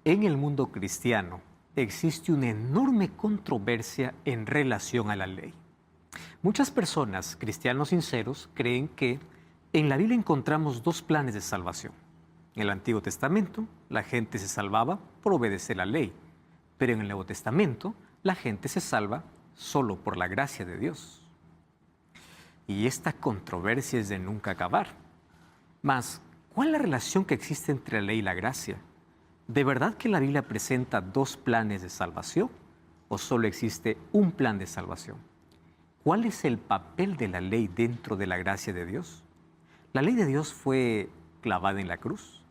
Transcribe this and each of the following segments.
En el mundo cristiano existe una enorme controversia en relación a la ley. Muchas personas, cristianos sinceros, creen que en la Biblia encontramos dos planes de salvación. En el Antiguo Testamento, la gente se salvaba por obedecer la ley, pero en el Nuevo Testamento, la gente se salva solo por la gracia de Dios. Y esta controversia es de nunca acabar. Mas, ¿cuál es la relación que existe entre la ley y la gracia? ¿De verdad que la Biblia presenta dos planes de salvación o solo existe un plan de salvación? ¿Cuál es el papel de la ley dentro de la gracia de Dios? ¿La ley de Dios fue clavada en la cruz?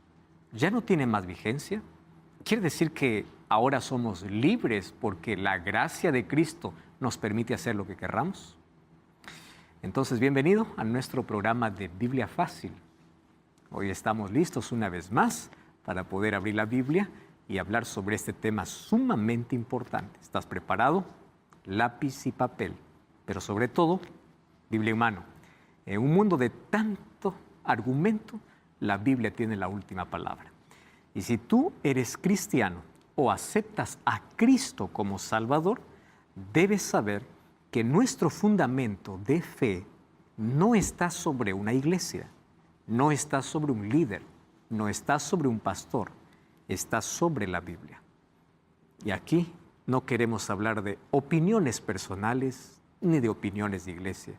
¿Ya no tiene más vigencia? ¿Quiere decir que ahora somos libres porque la gracia de Cristo nos permite hacer lo que querramos? Entonces, bienvenido a nuestro programa de Biblia Fácil. Hoy estamos listos una vez más para poder abrir la Biblia y hablar sobre este tema sumamente importante. ¿Estás preparado? Lápiz y papel, pero sobre todo, Biblia en mano. En un mundo de tanto argumento, la Biblia tiene la última palabra. Y si tú eres cristiano o aceptas a Cristo como Salvador, debes saber que nuestro fundamento de fe no está sobre una iglesia, no está sobre un líder, no está sobre un pastor, está sobre la Biblia. Y aquí no queremos hablar de opiniones personales ni de opiniones de iglesia.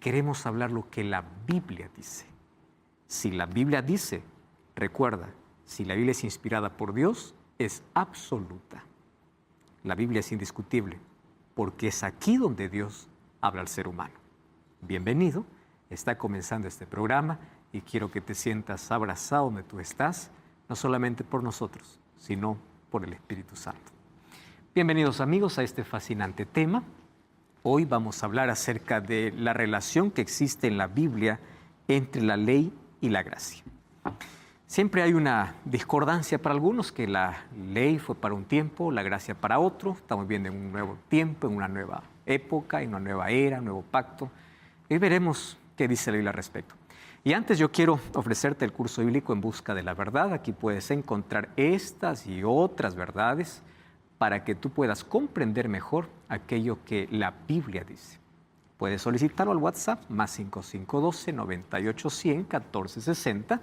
Queremos hablar lo que la Biblia dice. Si la Biblia dice, recuerda, si la Biblia es inspirada por Dios, es absoluta. La Biblia es indiscutible, porque es aquí donde Dios habla al ser humano. Bienvenido, está comenzando este programa y quiero que te sientas abrazado donde tú estás, no solamente por nosotros, sino por el Espíritu Santo. Bienvenidos amigos a este fascinante tema. Hoy vamos a hablar acerca de la relación que existe en la Biblia entre la ley y la gracia. Siempre hay una discordancia para algunos, que la ley fue para un tiempo, la gracia para otro. Estamos viviendo en un nuevo tiempo, en una nueva época, en una nueva era, un nuevo pacto. Y veremos qué dice la Biblia al respecto. Y antes yo quiero ofrecerte el curso bíblico En Busca de la Verdad. Aquí puedes encontrar estas y otras verdades para que tú puedas comprender mejor aquello que la Biblia dice. Puedes solicitarlo al WhatsApp más 5512-9810-1460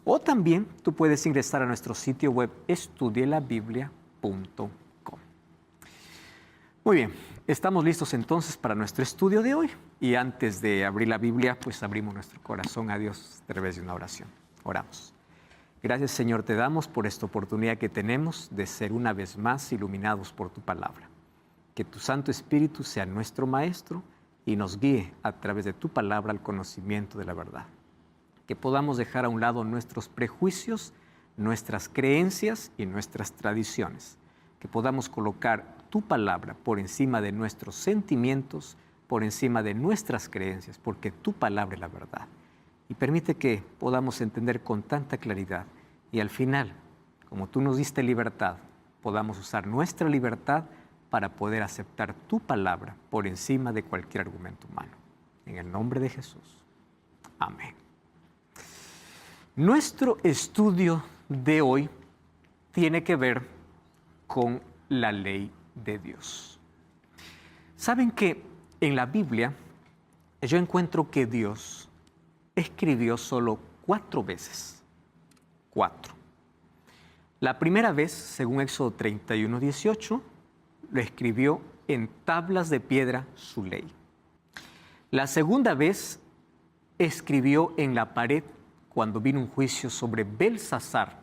o también tú puedes ingresar a nuestro sitio web estudielabiblia.com. Muy bien, estamos listos entonces para nuestro estudio de hoy. Y antes de abrir la Biblia, pues abrimos nuestro corazón a Dios a través de una oración. Oramos. Gracias, Señor, te damos por esta oportunidad que tenemos de ser una vez más iluminados por tu palabra. Que tu Santo Espíritu sea nuestro Maestro y nos guíe a través de tu palabra al conocimiento de la verdad. Que podamos dejar a un lado nuestros prejuicios, nuestras creencias y nuestras tradiciones. Que podamos colocar tu palabra por encima de nuestros sentimientos, por encima de nuestras creencias, porque tu palabra es la verdad. Y permite que podamos entender con tanta claridad y al final, como tú nos diste libertad, podamos usar nuestra libertad para poder aceptar tu palabra por encima de cualquier argumento humano. En el nombre de Jesús. Amén. Nuestro estudio de hoy tiene que ver con la ley de Dios. ¿Saben que en la Biblia yo encuentro que Dios escribió solo 4 veces? 4. La primera vez, según Éxodo 31:18, lo escribió en tablas de piedra su ley. La segunda vez escribió en la pared cuando vino un juicio sobre Belsasar,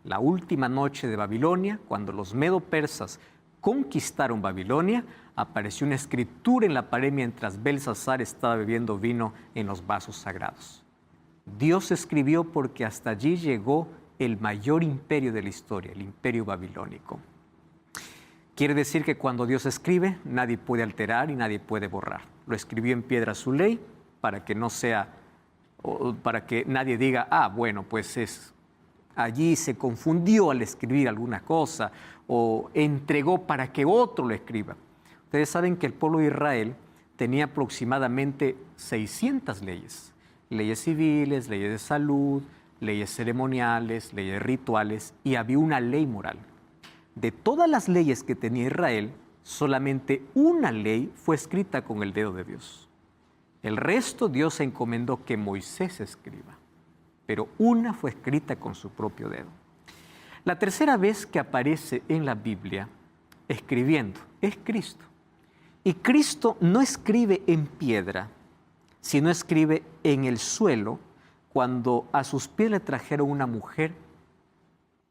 la última noche de Babilonia, cuando los medo-persas conquistaron Babilonia, apareció una escritura en la pared mientras Belsasar estaba bebiendo vino en los vasos sagrados. Dios escribió porque hasta allí llegó el mayor imperio de la historia, el imperio babilónico. Quiere decir que cuando Dios escribe, nadie puede alterar y nadie puede borrar. Lo escribió en piedra su ley para que no sea, para que nadie diga, bueno, pues allí se confundió al escribir alguna cosa o entregó para que otro lo escriba. Ustedes saben que el pueblo de Israel tenía aproximadamente 600 leyes. Leyes civiles, leyes de salud, leyes ceremoniales, leyes rituales, y había una ley moral. De todas las leyes que tenía Israel, solamente una ley fue escrita con el dedo de Dios. El resto Dios encomendó que Moisés escriba, pero una fue escrita con su propio dedo. La tercera vez que aparece en la Biblia escribiendo es Cristo. Y Cristo no escribe en piedra, sino escribe en el suelo, cuando a sus pies le trajeron una mujer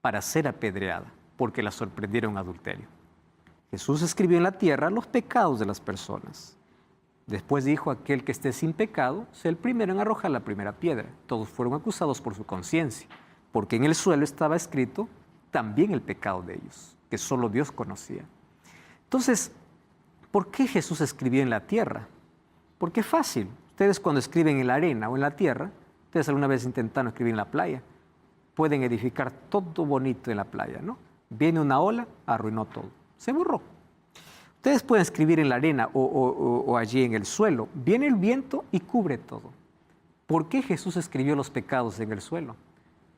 para ser apedreada, porque la sorprendieron en adulterio. Jesús escribió en la tierra los pecados de las personas. Después dijo: aquel que esté sin pecado, sea el primero en arrojar la primera piedra. Todos fueron acusados por su conciencia, porque en el suelo estaba escrito también el pecado de ellos, que solo Dios conocía. Entonces, ¿por qué Jesús escribió en la tierra? Porque es fácil. Ustedes cuando escriben en la arena o en la tierra, ustedes alguna vez intentaron escribir en la playa, pueden edificar todo bonito en la playa, ¿no? Viene una ola, arruinó todo, se borró. Ustedes pueden escribir en la arena o allí en el suelo, viene el viento y cubre todo. ¿Por qué Jesús escribió los pecados en el suelo?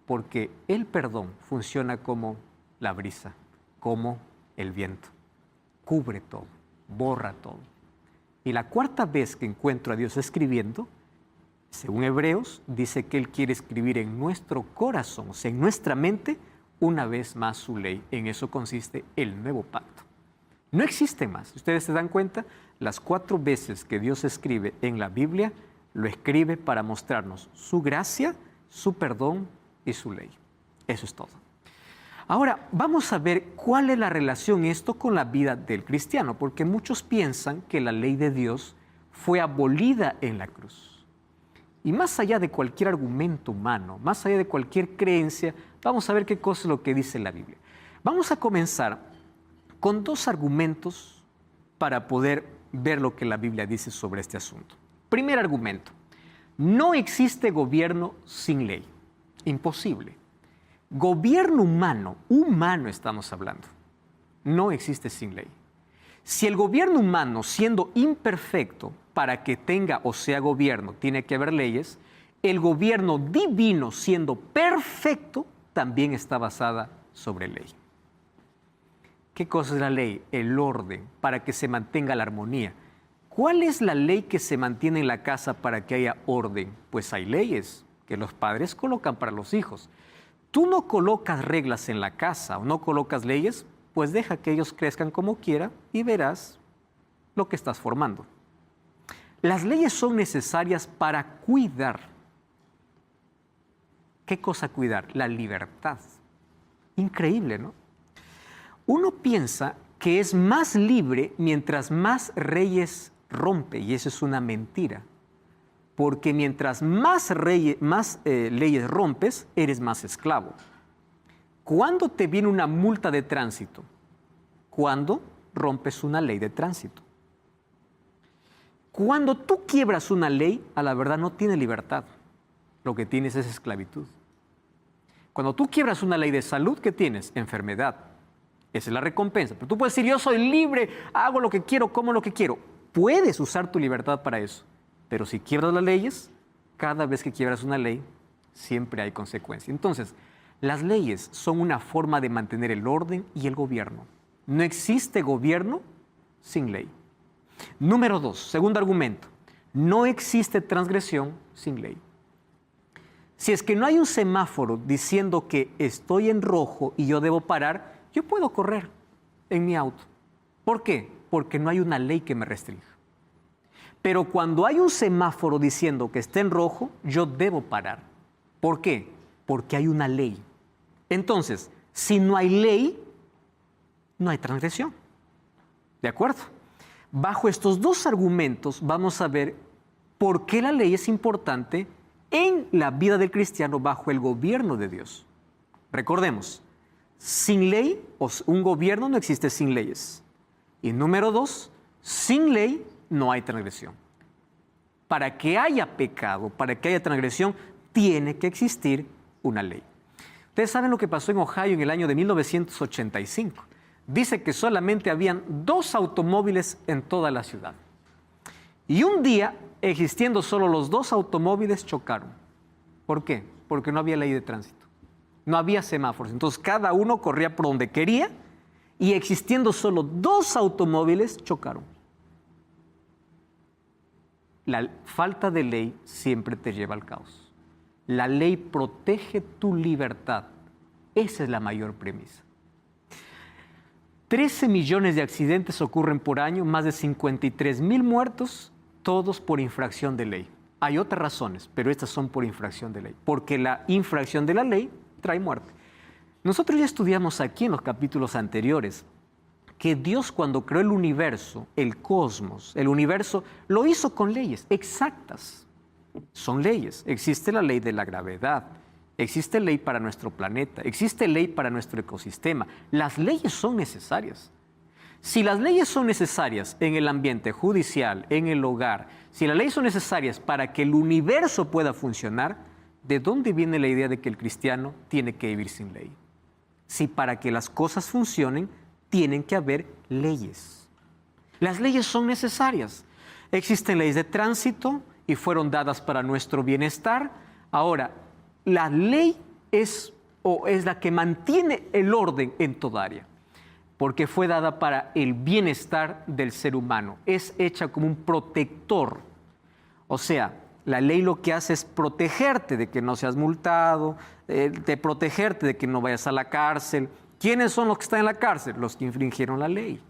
Porque el perdón funciona como la brisa, como el viento. Cubre todo, borra todo. Y la cuarta vez que encuentro a Dios escribiendo, según Hebreos, dice que Él quiere escribir en nuestro corazón, o sea, en nuestra mente, una vez más su ley. En eso consiste el nuevo pacto. No existe más. Ustedes se dan cuenta, las 4 veces que Dios escribe en la Biblia, lo escribe para mostrarnos su gracia, su perdón y su ley. Eso es todo. Ahora, vamos a ver cuál es la relación esto con la vida del cristiano, porque muchos piensan que la ley de Dios fue abolida en la cruz. Y más allá de cualquier argumento humano, más allá de cualquier creencia, vamos a ver qué cosa es lo que dice la Biblia. Vamos a comenzar con 2 argumentos para poder ver lo que la Biblia dice sobre este asunto. Primer argumento: no existe gobierno sin ley. Imposible. Gobierno humano estamos hablando, no existe sin ley. Si el gobierno humano, siendo imperfecto, para que tenga o sea gobierno, tiene que haber leyes, el gobierno divino, siendo perfecto, también está basada sobre ley. ¿Qué cosa es la ley? El orden, para que se mantenga la armonía. ¿Cuál es la ley que se mantiene en la casa para que haya orden? Pues hay leyes que los padres colocan para los hijos. Tú no colocas reglas en la casa o no colocas leyes, pues deja que ellos crezcan como quiera y verás lo que estás formando. Las leyes son necesarias para cuidar. ¿Qué cosa cuidar? La libertad. Increíble, ¿no? Uno piensa que es más libre mientras más reyes rompe, y eso es una mentira. Porque mientras más leyes rompes, eres más esclavo. ¿Cuándo te viene una multa de tránsito? Cuando rompes una ley de tránsito. Cuando tú quiebras una ley, a la verdad no tienes libertad. Lo que tienes es esclavitud. Cuando tú quiebras una ley de salud, ¿qué tienes? Enfermedad. Esa es la recompensa. Pero tú puedes decir: yo soy libre, hago lo que quiero, como lo que quiero. Puedes usar tu libertad para eso. Pero si quiebras las leyes, cada vez que quiebras una ley, siempre hay consecuencia. Entonces, las leyes son una forma de mantener el orden y el gobierno. No existe gobierno sin ley. Número 2, segundo argumento: no existe transgresión sin ley. Si es que no hay un semáforo diciendo que estoy en rojo y yo debo parar, yo puedo correr en mi auto. ¿Por qué? Porque no hay una ley que me restrinja. Pero cuando hay un semáforo diciendo que está en rojo, yo debo parar. ¿Por qué? Porque hay una ley. Entonces, si no hay ley, no hay transgresión. ¿De acuerdo? Bajo estos 2 argumentos vamos a ver por qué la ley es importante en la vida del cristiano bajo el gobierno de Dios. Recordemos, sin ley, un gobierno no existe sin leyes. Y número 2, sin ley no hay transgresión. Para que haya pecado, para que haya transgresión, tiene que existir una ley. Ustedes saben lo que pasó en Ohio en el año de 1985. Dice que solamente habían 2 automóviles en toda la ciudad. Y un día, existiendo solo los 2 automóviles, chocaron. ¿Por qué? porque no había ley de tránsito. No había semáforos. Entonces cada uno corría por donde quería y existiendo solo 2 automóviles chocaron. La falta de ley siempre te lleva al caos. La ley protege tu libertad. Esa es la mayor premisa. 13 millones de accidentes ocurren por año, más de 53,000 muertos, todos por infracción de ley. Hay otras razones, pero estas son por infracción de ley, porque la infracción de la ley trae muerte. Nosotros ya estudiamos aquí en los capítulos anteriores que Dios, cuando creó el universo, el cosmos, el universo, lo hizo con leyes exactas. Son leyes. Existe la ley de la gravedad, existe ley para nuestro planeta, existe ley para nuestro ecosistema. Las leyes son necesarias. Si las leyes son necesarias en el ambiente judicial, en el hogar, si las leyes son necesarias para que el universo pueda funcionar, ¿de dónde viene la idea de que el cristiano tiene que vivir sin ley? Si para que las cosas funcionen, tienen que haber leyes. Las leyes son necesarias. Existen leyes de tránsito y fueron dadas para nuestro bienestar. Ahora, la ley es la que mantiene el orden en toda área, porque fue dada para el bienestar del ser humano. Es hecha como un protector. O sea, la ley lo que hace es protegerte de que no seas multado, de protegerte de que no vayas a la cárcel. ¿Quiénes son los que están en la cárcel? Los que infringieron la ley.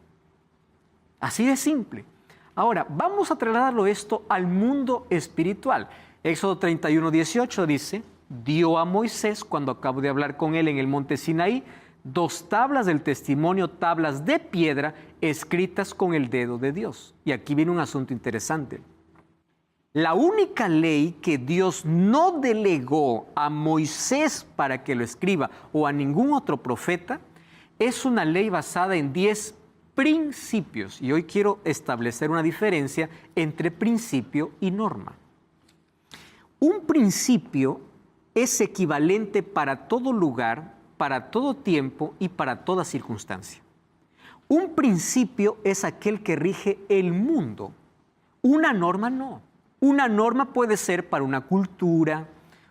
Así de simple. Ahora, vamos a trasladarlo esto al mundo espiritual. Éxodo 31:18 dice: dio a Moisés, cuando acabo de hablar con él en el monte Sinaí, 2 tablas del testimonio, tablas de piedra, escritas con el dedo de Dios. Y aquí viene un asunto interesante. La única ley que Dios no delegó a Moisés para que lo escriba o a ningún otro profeta es una ley basada en 10 principios. Y hoy quiero establecer una diferencia entre principio y norma. Un principio es equivalente para todo lugar, para todo tiempo y para toda circunstancia. Un principio es aquel que rige el mundo. Una norma no. Una norma puede ser para una cultura,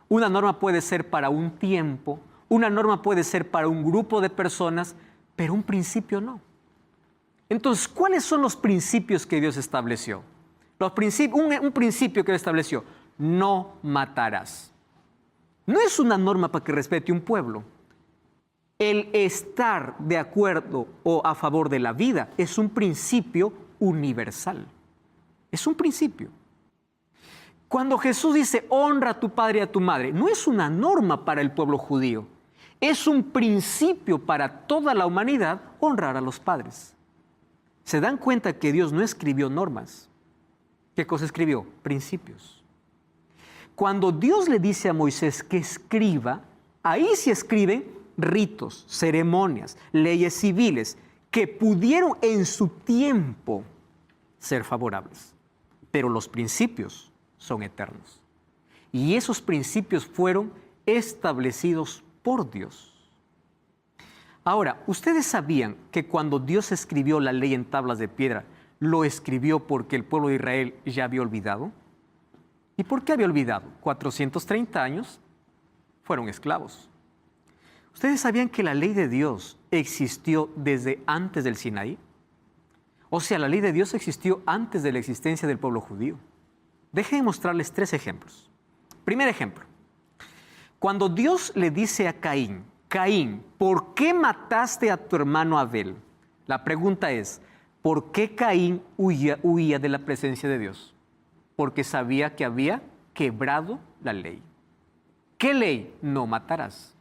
una norma puede ser para un tiempo, una norma puede ser para un grupo de personas, pero un principio no. Entonces, ¿cuáles son los principios que Dios estableció? Un principio que Dios estableció: no matarás. No es una norma para que respete un pueblo. El estar de acuerdo o a favor de la vida es un principio universal. Es un principio. Cuando Jesús dice honra a tu padre y a tu madre, no es una norma para el pueblo judío. Es un principio para toda la humanidad honrar a los padres. ¿Se dan cuenta que Dios no escribió normas? ¿Qué cosa escribió? Principios. Cuando Dios le dice a Moisés que escriba, ahí se escriben ritos, ceremonias, leyes civiles que pudieron en su tiempo ser favorables. Pero los principios son eternos. Y esos principios fueron establecidos por Dios. Ahora, ¿ustedes sabían que cuando Dios escribió la ley en tablas de piedra, lo escribió porque el pueblo de Israel ya había olvidado? ¿Y por qué había olvidado? 430 años fueron esclavos. ¿Ustedes sabían que la ley de Dios existió desde antes del Sinaí? O sea, la ley de Dios existió antes de la existencia del pueblo judío. Déjenme mostrarles 3 ejemplos. Primer ejemplo. Cuando Dios le dice a Caín, Caín, ¿por qué mataste a tu hermano Abel? La pregunta es, ¿por qué Caín huía de la presencia de Dios? Porque sabía que había quebrado la ley. ¿Qué ley? No matarás.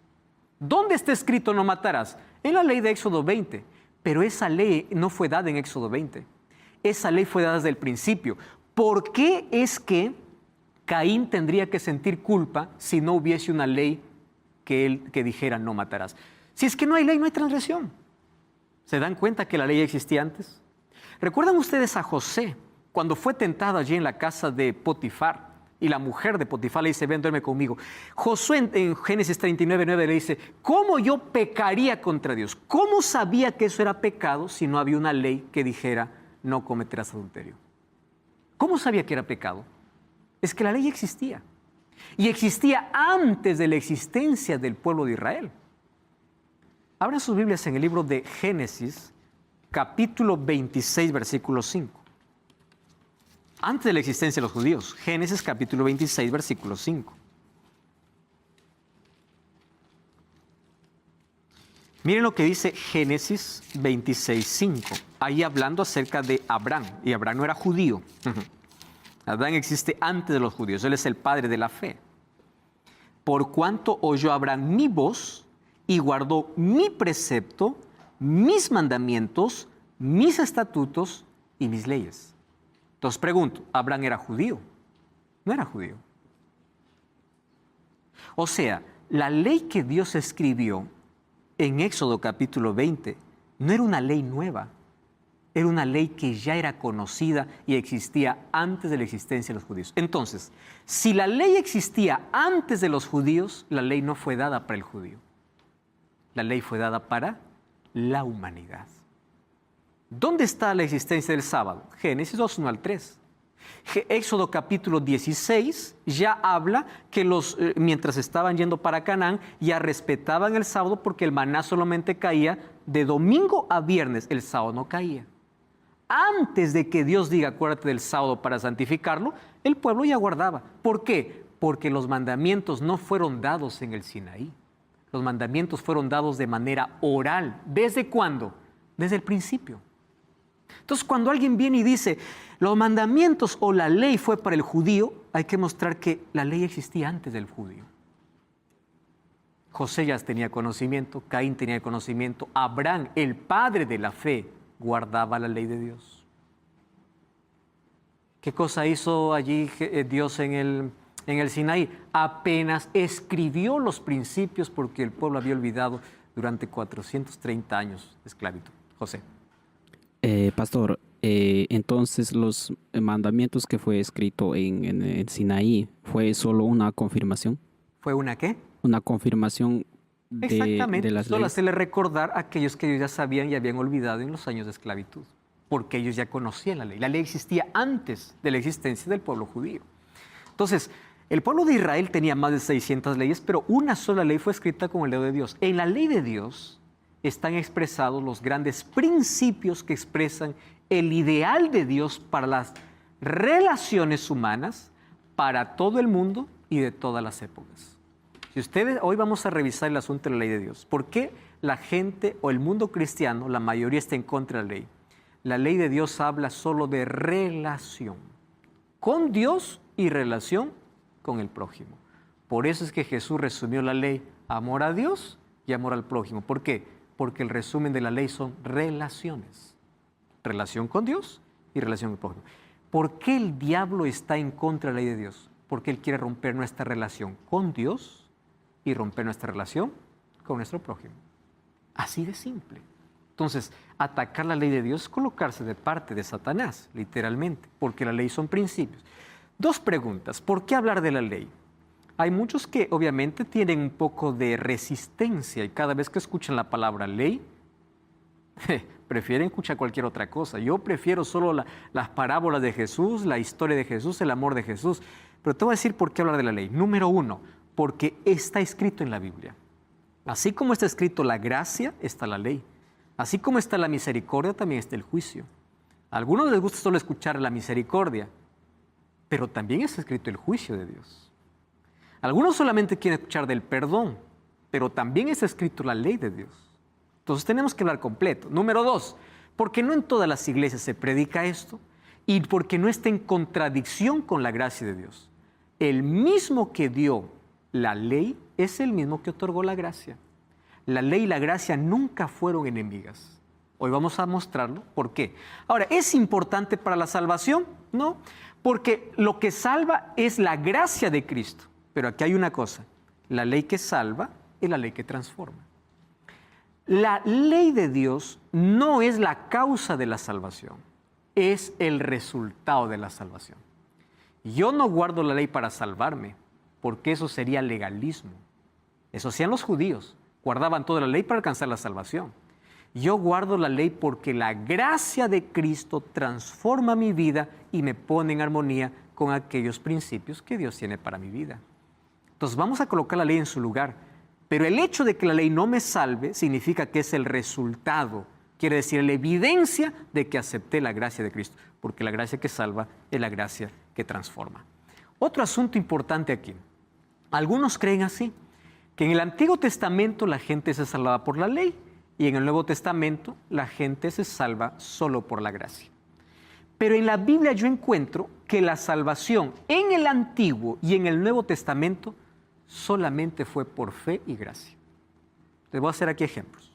¿Dónde está escrito no matarás? En la ley de Éxodo 20. Pero esa ley no fue dada en Éxodo 20. Esa ley fue dada desde el principio. ¿Por qué es que Caín tendría que sentir culpa si no hubiese una ley que dijera no matarás? Si es que no hay ley, no hay transgresión. ¿Se dan cuenta que la ley existía antes? ¿Recuerdan ustedes a José cuando fue tentado allí en la casa de Potifar? Y la mujer de Potifar le dice, ven, duerme conmigo. Josué en Génesis 39:9 le dice, ¿cómo yo pecaría contra Dios? ¿Cómo sabía que eso era pecado si no había una ley que dijera no cometerás adulterio? ¿Cómo sabía que era pecado? Es que la ley existía. y existía antes de la existencia del pueblo de Israel. Abran sus Biblias en el libro de Génesis, capítulo 26, versículo 5. Antes de la existencia de los judíos. Génesis, capítulo 26, versículo 5. Miren lo que dice Génesis 26, 5. Ahí hablando acerca de Abraham. Y Abraham no era judío. Abraham existe antes de los judíos. Él es el padre de la fe. Por cuanto oyó Abraham mi voz y guardó mi precepto, mis mandamientos, mis estatutos y mis leyes. Entonces pregunto, ¿Abraham era judío? No era judío. O sea, la ley que Dios escribió en Éxodo capítulo 20 no era una ley nueva, era una ley que ya era conocida y existía antes de la existencia de los judíos. Entonces, si la ley existía antes de los judíos, la ley no fue dada para el judío. La ley fue dada para la humanidad. ¿Dónde está la existencia del sábado? Génesis 2, 1 al 3. Éxodo capítulo 16 ya habla que mientras estaban yendo para Canaán, ya respetaban el sábado porque el maná solamente caía de domingo a viernes, el sábado no caía. Antes de que Dios diga, acuérdate del sábado para santificarlo, el pueblo ya guardaba. ¿Por qué? Porque los mandamientos no fueron dados en el Sinaí. Los mandamientos fueron dados de manera oral. ¿Desde cuándo? Desde el principio. Entonces, cuando alguien viene y dice, los mandamientos o la ley fue para el judío, hay que mostrar que la ley existía antes del judío. José ya tenía conocimiento, Caín tenía conocimiento, Abraham, el padre de la fe, guardaba la ley de Dios. ¿Qué cosa hizo allí Dios en el Sinaí? Apenas escribió los principios porque el pueblo había olvidado durante 430 años de esclavitud. José. Pastor, entonces los mandamientos que fue escrito en el Sinaí, ¿fue solo una confirmación? ¿Fue una qué? Una confirmación Exactamente, de las solo leyes. hacerle recordar a aquellos que ellos ya sabían y habían olvidado en los años de esclavitud, porque ellos ya conocían la ley. La ley existía antes de la existencia del pueblo judío. Entonces, el pueblo de Israel tenía más de 600 leyes, pero una sola ley fue escrita con el dedo de Dios. En la ley de Dios están expresados los grandes principios que expresan el ideal de Dios para las relaciones humanas, para todo el mundo y de todas las épocas. Si ustedes, hoy vamos a revisar el asunto de la ley de Dios. ¿Por qué la gente o el mundo cristiano, la mayoría está en contra de la ley? La ley de Dios habla solo de relación con Dios y relación con el prójimo. Por eso es que Jesús resumió la ley, amor a Dios y amor al prójimo. ¿Por qué? Porque el resumen de la ley son relaciones. Relación con Dios y relación con el prójimo. ¿Por qué el diablo está en contra de la ley de Dios? Porque él quiere romper nuestra relación con Dios y romper nuestra relación con nuestro prójimo. Así de simple. Entonces, atacar la ley de Dios es colocarse de parte de Satanás, literalmente, porque la ley son principios. Dos preguntas. ¿Por qué hablar de la ley? Hay muchos que obviamente tienen un poco de resistencia y cada vez que escuchan la palabra ley, prefieren escuchar cualquier otra cosa. Yo prefiero solo las parábolas de Jesús, la historia de Jesús, el amor de Jesús. Pero te voy a decir por qué hablar de la ley. Número uno, porque está escrito en la Biblia. Así como está escrito la gracia, está la ley. Así como está la misericordia, también está el juicio. A algunos les gusta solo escuchar la misericordia, pero también está escrito el juicio de Dios. Algunos solamente quieren escuchar del perdón, pero también está escrito la ley de Dios. Entonces tenemos que hablar completo. Número dos, porque no en todas las iglesias se predica esto y porque no está en contradicción con la gracia de Dios. El mismo que dio la ley es el mismo que otorgó la gracia. La ley y la gracia nunca fueron enemigas. Hoy vamos a mostrarlo. ¿Por qué? Ahora, ¿es importante para la salvación? No, porque lo que salva es la gracia de Cristo. Pero aquí hay una cosa, la ley que salva es la ley que transforma. La ley de Dios no es la causa de la salvación, es el resultado de la salvación. Yo no guardo la ley para salvarme, porque eso sería legalismo. Eso hacían los judíos, guardaban toda la ley para alcanzar la salvación. Yo guardo la ley porque la gracia de Cristo transforma mi vida y me pone en armonía con aquellos principios que Dios tiene para mi vida. Entonces vamos a colocar la ley en su lugar. Pero el hecho de que la ley no me salve significa que es el resultado. Quiere decir la evidencia de que acepté la gracia de Cristo. Porque la gracia que salva es la gracia que transforma. Otro asunto importante aquí. Algunos creen así, que en el Antiguo Testamento la gente se salvaba por la ley y en el Nuevo Testamento la gente se salva solo por la gracia. Pero en la Biblia yo encuentro que la salvación en el Antiguo y en el Nuevo Testamento solamente fue por fe y gracia. Les voy a hacer aquí ejemplos.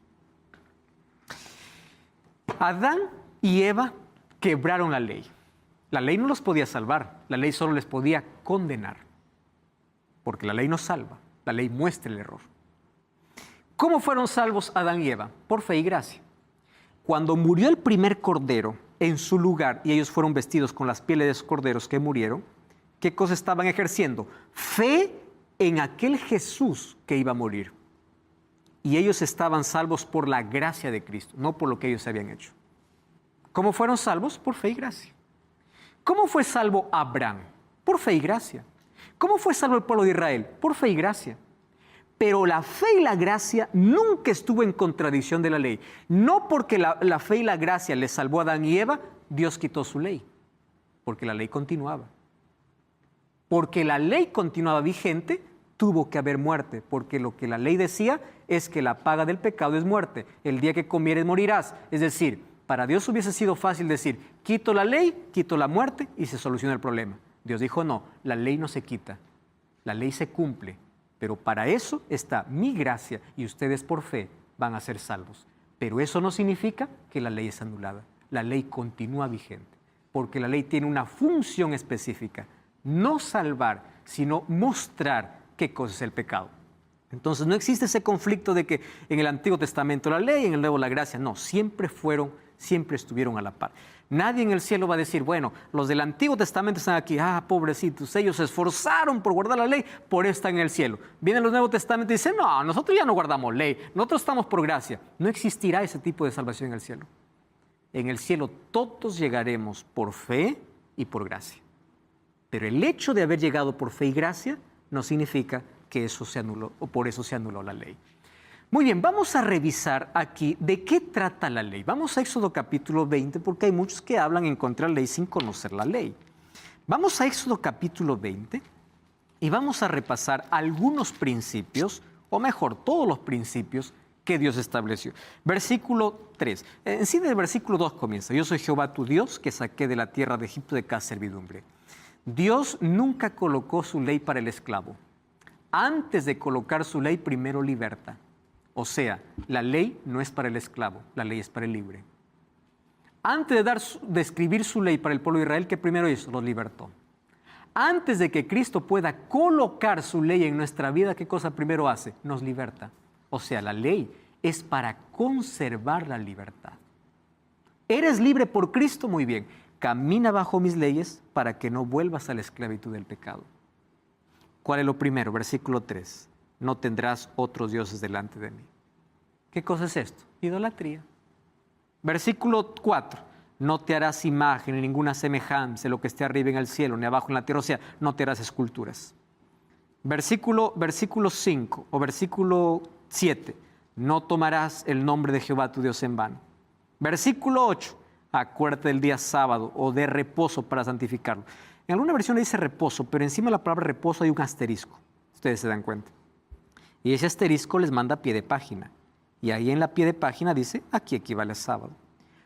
Adán y Eva quebraron la ley. La ley no los podía salvar, la ley solo les podía condenar, porque la ley no salva, la ley muestra el error. ¿Cómo fueron salvos Adán y Eva? Por fe y gracia. Cuando murió el primer cordero en su lugar y ellos fueron vestidos con las pieles de esos corderos que murieron, ¿qué cosa estaban ejerciendo? Fe en aquel Jesús que iba a morir. Y ellos estaban salvos por la gracia de Cristo, no por lo que ellos habían hecho. ¿Cómo fueron salvos? Por fe y gracia. ¿Cómo fue salvo Abraham? Por fe y gracia. ¿Cómo fue salvo el pueblo de Israel? Por fe y gracia. Pero la fe y la gracia nunca estuvo en contradicción de la ley. No porque la fe y la gracia les salvó a Adán y Eva, Dios quitó su ley. Porque la ley continuaba. Porque la ley continuaba vigente, tuvo que haber muerte. Porque lo que la ley decía es que la paga del pecado es muerte. El día que comieres morirás. Es decir, para Dios hubiese sido fácil decir, quito la ley, quito la muerte y se soluciona el problema. Dios dijo, no, la ley no se quita, la ley se cumple. Pero para eso está mi gracia y ustedes por fe van a ser salvos. Pero eso no significa que la ley es anulada. La ley continúa vigente, porque la ley tiene una función específica. No salvar, sino mostrar qué cosa es el pecado. Entonces no existe ese conflicto de que en el Antiguo Testamento la ley, en el Nuevo la gracia. No, siempre estuvieron a la par. Nadie en el cielo va a decir, bueno, los del Antiguo Testamento están aquí, pobrecitos, ellos se esforzaron por guardar la ley, por eso están en el cielo. Vienen los Nuevos Testamentos y dicen, no, nosotros ya no guardamos ley, nosotros estamos por gracia. No existirá ese tipo de salvación en el cielo. En el cielo todos llegaremos por fe y por gracia. Pero el hecho de haber llegado por fe y gracia no significa que eso se anuló o por eso se anuló la ley. Muy bien, vamos a revisar aquí de qué trata la ley. Vamos a Éxodo capítulo 20 porque hay muchos que hablan en contra de la ley sin conocer la ley. Vamos a Éxodo capítulo 20 y vamos a repasar algunos principios, o mejor, todos los principios que Dios estableció. Versículo 3. En sí del versículo 2 comienza. Yo soy Jehová tu Dios que saqué de la tierra de Egipto de casa servidumbre. Dios nunca colocó su ley para el esclavo. Antes de colocar su ley, primero liberta. O sea, la ley no es para el esclavo, la ley es para el libre. Antes de escribir su ley para el pueblo de Israel, ¿qué primero hizo? Los libertó. Antes de que Cristo pueda colocar su ley en nuestra vida, ¿qué cosa primero hace? Nos liberta. O sea, la ley es para conservar la libertad. ¿Eres libre por Cristo? Muy bien. Camina bajo mis leyes para que no vuelvas a la esclavitud del pecado. ¿Cuál es lo primero? Versículo 3. No tendrás otros dioses delante de mí. ¿Qué cosa es esto? Idolatría. Versículo 4. No te harás imagen ni ninguna semejanza de lo que esté arriba en el cielo ni abajo en la tierra. O sea, no te harás esculturas. Versículo 5 o versículo 7. No tomarás el nombre de Jehová tu Dios en vano. Versículo 8. Acuérdate del día sábado o de reposo para santificarlo. En alguna versión le dice reposo, pero encima de la palabra reposo hay un asterisco. Ustedes se dan cuenta. Y ese asterisco les manda a pie de página. Y ahí en la pie de página dice, aquí equivale a sábado.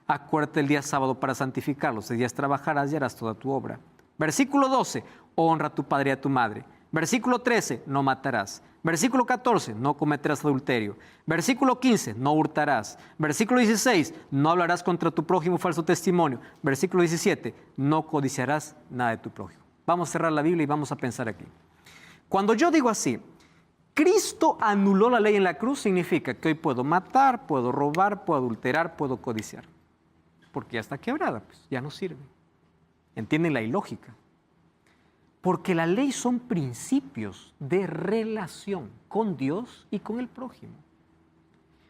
Acuérdate el día sábado para santificarlo. 6 días trabajarás y harás toda tu obra. Versículo 12, honra a tu padre y a tu madre. Versículo 13, no matarás. Versículo 14, no cometerás adulterio. Versículo 15, no hurtarás. Versículo 16, no hablarás contra tu prójimo falso testimonio. Versículo 17, no codiciarás nada de tu prójimo. Vamos a cerrar la Biblia y vamos a pensar aquí. Cuando yo digo así, Cristo anuló la ley en la cruz, significa que hoy puedo matar, puedo robar, puedo adulterar, puedo codiciar. Porque ya está quebrada, pues ya no sirve. ¿Entienden la ilógica? Porque la ley son principios de relación con Dios y con el prójimo.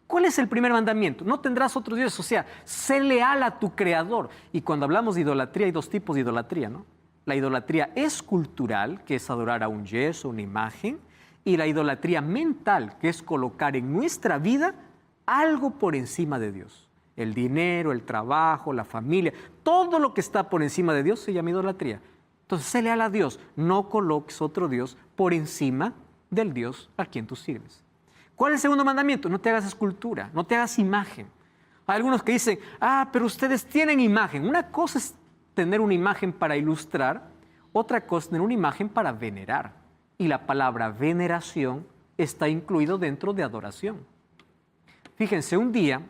¿Cuál es el primer mandamiento? No tendrás otros dioses, o sea, sé leal a tu Creador. Y cuando hablamos de idolatría, hay dos tipos de idolatría, ¿no? La idolatría escultural, que es adorar a un yeso, una imagen, y la idolatría mental, que es colocar en nuestra vida algo por encima de Dios. El dinero, el trabajo, la familia, todo lo que está por encima de Dios se llama idolatría. Entonces, sé leal a Dios, no coloques otro Dios por encima del Dios a quien tú sirves. ¿Cuál es el segundo mandamiento? No te hagas escultura, no te hagas imagen. Hay algunos que dicen, pero ustedes tienen imagen. Una cosa es tener una imagen para ilustrar, otra cosa es tener una imagen para venerar. Y la palabra veneración está incluido dentro de adoración. Fíjense, un día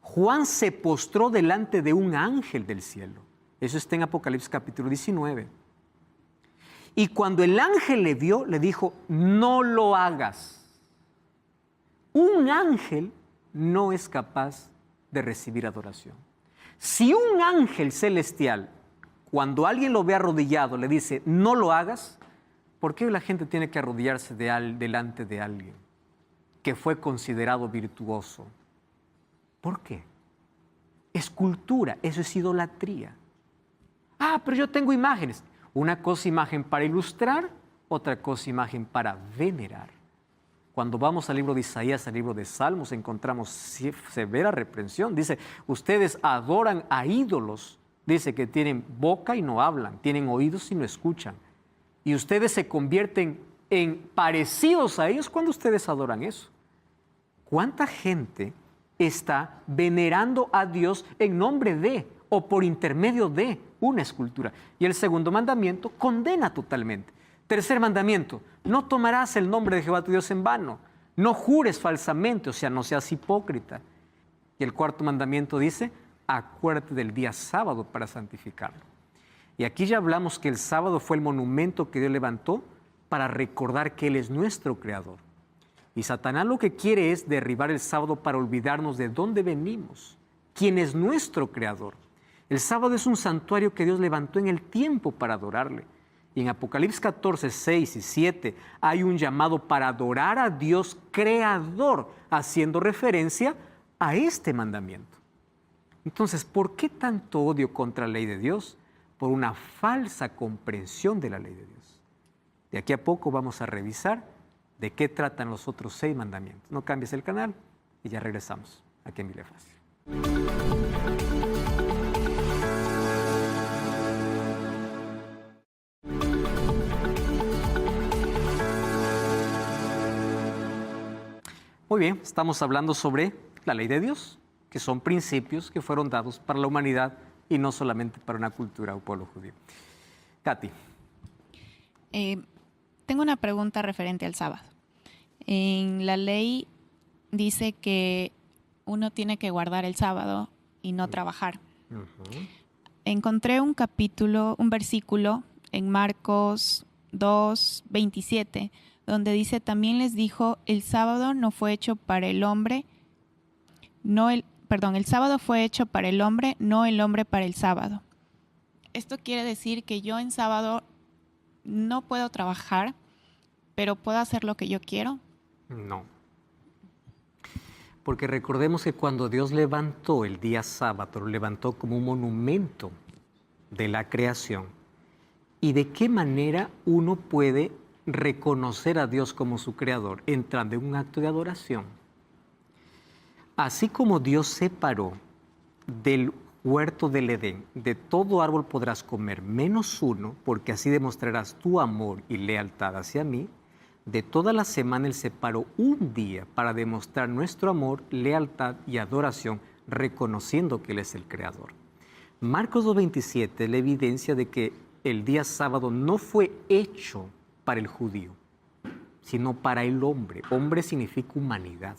Juan se postró delante de un ángel del cielo. Eso está en Apocalipsis capítulo 19. Y cuando el ángel le vio, le dijo, no lo hagas. Un ángel no es capaz de recibir adoración. Si un ángel celestial, cuando alguien lo ve arrodillado, le dice, no lo hagas, ¿por qué la gente tiene que arrodillarse delante de alguien que fue considerado virtuoso? ¿Por qué? Es cultura, eso es idolatría. Pero yo tengo imágenes. Una cosa imagen para ilustrar, otra cosa imagen para venerar. Cuando vamos al libro de Isaías, al libro de Salmos, encontramos severa reprensión. Dice, ustedes adoran a ídolos. Dice que tienen boca y no hablan, tienen oídos y no escuchan. Y ustedes se convierten en parecidos a ellos cuando ustedes adoran eso. ¿Cuánta gente está venerando a Dios en nombre de o por intermedio de una escultura? Y el segundo mandamiento condena totalmente. Tercer mandamiento, no tomarás el nombre de Jehová tu Dios en vano. No jures falsamente, o sea, no seas hipócrita. Y el cuarto mandamiento dice, acuérdate del día sábado para santificarlo. Y aquí ya hablamos que el sábado fue el monumento que Dios levantó para recordar que Él es nuestro creador. Y Satanás lo que quiere es derribar el sábado para olvidarnos de dónde venimos, quién es nuestro creador. El sábado es un santuario que Dios levantó en el tiempo para adorarle. Y en Apocalipsis 14, 6 y 7 hay un llamado para adorar a Dios creador, haciendo referencia a este mandamiento. Entonces, ¿por qué tanto odio contra la ley de Dios? Por una falsa comprensión de la ley de Dios. De aquí a poco vamos a revisar de qué tratan los otros 6 mandamientos. No cambies el canal y ya regresamos aquí en Biblia Fácil. Muy bien, estamos hablando sobre la ley de Dios, que son principios que fueron dados para la humanidad y no solamente para una cultura o pueblo judío. Katy. Tengo una pregunta referente al sábado. En la ley dice que uno tiene que guardar el sábado y no trabajar. Encontré un versículo en Marcos 2:27, donde dice, también les dijo, el sábado no fue hecho para el hombre, el sábado fue hecho para el hombre, no el hombre para el sábado. Esto quiere decir que yo en sábado no puedo trabajar, pero puedo hacer lo que yo quiero. No. Porque recordemos que cuando Dios levantó el día sábado, lo levantó como un monumento de la creación. ¿Y de qué manera uno puede reconocer a Dios como su creador? Entrando en un acto de adoración. Así como Dios separó del huerto del Edén, de todo árbol podrás comer, menos uno, porque así demostrarás tu amor y lealtad hacia mí. De toda la semana Él separó un día para demostrar nuestro amor, lealtad y adoración, reconociendo que Él es el creador. Marcos 2:27 es la evidencia de que el día sábado no fue hecho para el judío, sino para el hombre. Hombre significa humanidad.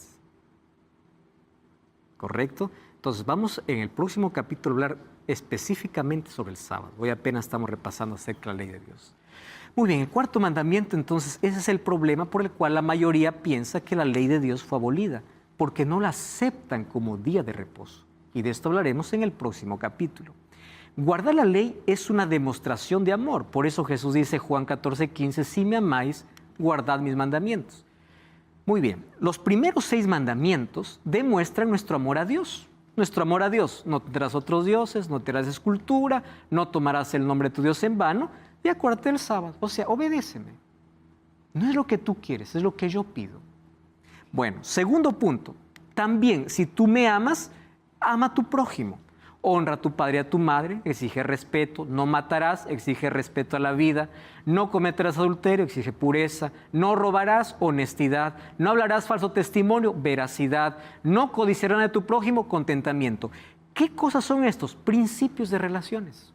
¿Correcto? Entonces vamos en el próximo capítulo a hablar específicamente sobre el sábado. Hoy apenas estamos repasando acerca de la ley de Dios. Muy bien, el cuarto mandamiento, entonces, ese es el problema por el cual la mayoría piensa que la ley de Dios fue abolida, porque no la aceptan como día de reposo. Y de esto hablaremos en el próximo capítulo. Guardar la ley es una demostración de amor. Por eso Jesús dice, Juan 14:15, si me amáis, guardad mis mandamientos. Muy bien, los primeros 6 mandamientos demuestran nuestro amor a Dios. Nuestro amor a Dios, no tendrás otros dioses, no te harás escultura, no tomarás el nombre de tu Dios en vano, y acuérdate del sábado, o sea, obedéceme. No es lo que tú quieres, es lo que yo pido. Bueno, segundo punto. También, si tú me amas, ama a tu prójimo. Honra a tu padre y a tu madre, exige respeto. No matarás, exige respeto a la vida. No cometerás adulterio, exige pureza. No robarás, honestidad. No hablarás falso testimonio, veracidad. No codiciarás de tu prójimo, contentamiento. ¿Qué cosas son estos? Principios de relaciones.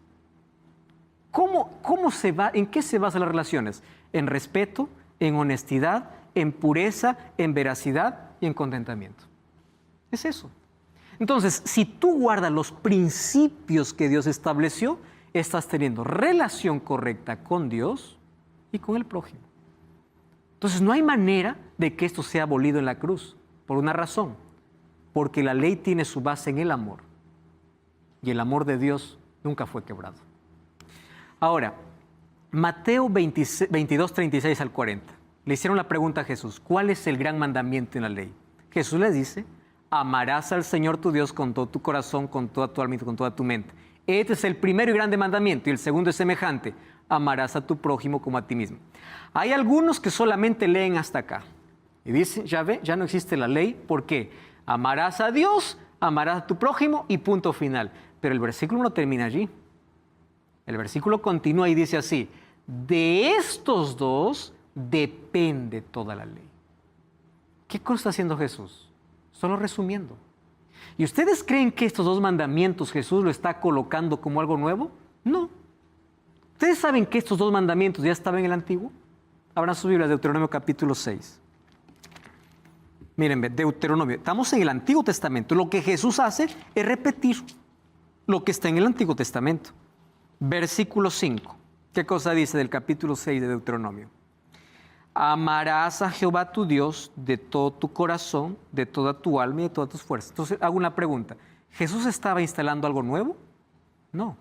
¿En qué se basan las relaciones? En respeto, en honestidad, en pureza, en veracidad y en contentamiento. Es eso. Entonces, si tú guardas los principios que Dios estableció, estás teniendo relación correcta con Dios y con el prójimo. Entonces, no hay manera de que esto sea abolido en la cruz, por una razón, porque la ley tiene su base en el amor, y el amor de Dios nunca fue quebrado. Ahora, Mateo 22, 36 al 40, le hicieron la pregunta a Jesús, ¿cuál es el gran mandamiento en la ley? Jesús les dice, amarás al Señor tu Dios con todo tu corazón, con toda tu alma y con toda tu mente. Este es el primero y grande mandamiento, y el segundo es semejante, amarás a tu prójimo como a ti mismo. Hay algunos que solamente leen hasta acá y dicen, ya ve, ya no existe la ley, ¿por qué? Amarás a Dios, amarás a tu prójimo y punto final. Pero el versículo no termina allí. El versículo continúa y dice así, de estos dos depende toda la ley. ¿Qué cosa está haciendo Jesús? Solo resumiendo. ¿Y ustedes creen que estos dos mandamientos Jesús lo está colocando como algo nuevo? No. ¿Ustedes saben que estos dos mandamientos ya estaban en el Antiguo? Abran sus Biblias, Deuteronomio capítulo 6. Miren, Deuteronomio, estamos en el Antiguo Testamento. Lo que Jesús hace es repetir lo que está en el Antiguo Testamento. Versículo 5. ¿Qué cosa dice del capítulo 6 de Deuteronomio? Amarás a Jehová tu Dios de todo tu corazón, de toda tu alma y de todas tus fuerzas. Entonces, hago una pregunta. ¿Jesús estaba instalando algo nuevo? No.